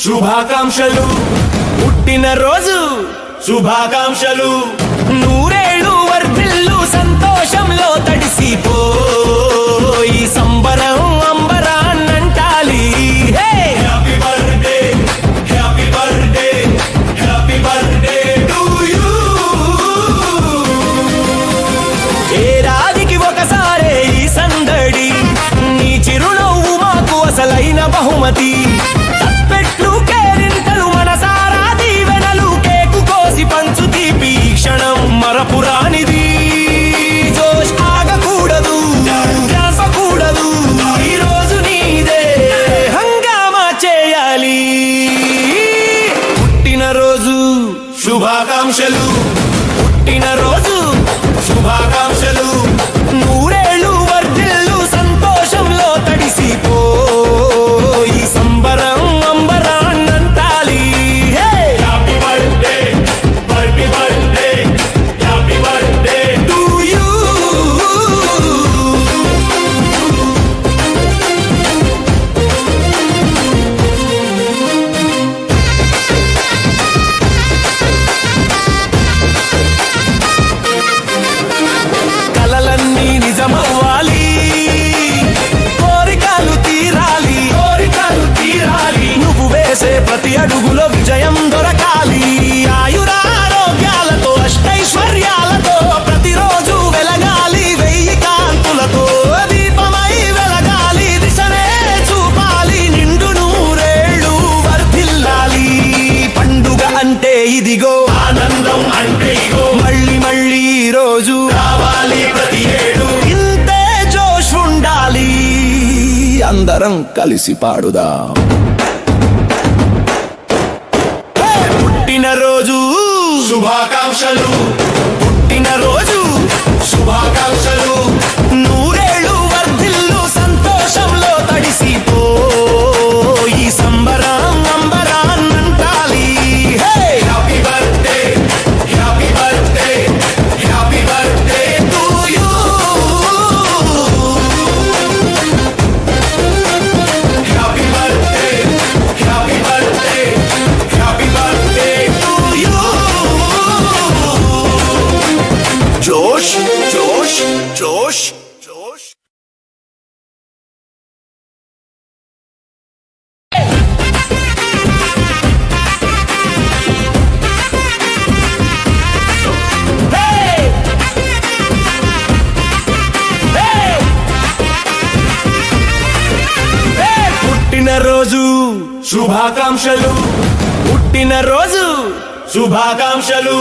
శుభాకాంక్షలు పుట్టినరోజు శుభాకాంక్షలు నూరేళ్ళు వర్ధిల్లు సంతోషంలో తడిసిపోయి సంబరం అంబరాన్నంటాలి happy birthday happy birthday happy birthday to you ఏడాదికి ఒకసారే ఈ సందడి నీ చిరునవ్వు మాకు అసలైన బహుమతి తప్పెట్లు కేరింతలు మనసారా దీవెనలు కేకు కోసి పంచు తీపి క్షణం మరపురానిది జోష్ ఆగకూడదు జాసకూడదు ఈ రోజు నీదే హంగామా చేయాలి పుట్టినరోజు శుభాకాంక్షలు పుట్టినరోజు శుభాకాంక్షలు నూరేళ్ళు వర్ధిల్లు సంతోషంలో తడిసిపోయి సంబరం అంబరాన్నంటాలి happy birthday happy birthday happy birthday to you కలలన్నీ నిజమవ్వాలి కోరికలు తీరాలి నువ్వు వేసే ప్రతి అడుగులో విజయం దొరకాలి ఆయురారోగ్యాలతో అష్టైశ్వర్యాలతో ప్రతిరోజు వెలగాలి వెయ్యి కాంతులతో దీపమై వెలగాలి దిశనే చూపాలి నిండు నూరేళ్ళు వర్ధిల్లాలి పండుగ అంటే ఇదిగో ఆనందం అంటే ఇగో మళ్ళీ మళ్ళీ ఈ రోజు రావాలి ప్రతి ఏడు ఇంతే జోష్ ఉండాలి అందరం కలిసి పాడుదాం పుట్టినరోజు శుభాకాంక్షలు పుట్టినరోజు శుభాకాంక్షలు నూరేళ్ళు వర్ధిల్లు సంతోషంలో తడిసిపోయి సంబరం అంబరాన్నంటాలి happy birthday happy birthday happy birthday to you happy birthday happy birthday happy birthday to you జోష్ జోష్ జోష్ జోష్ పుట్టినరోజు శుభాకాంక్షలు పుట్టినరోజు శుభాకాంక్షలు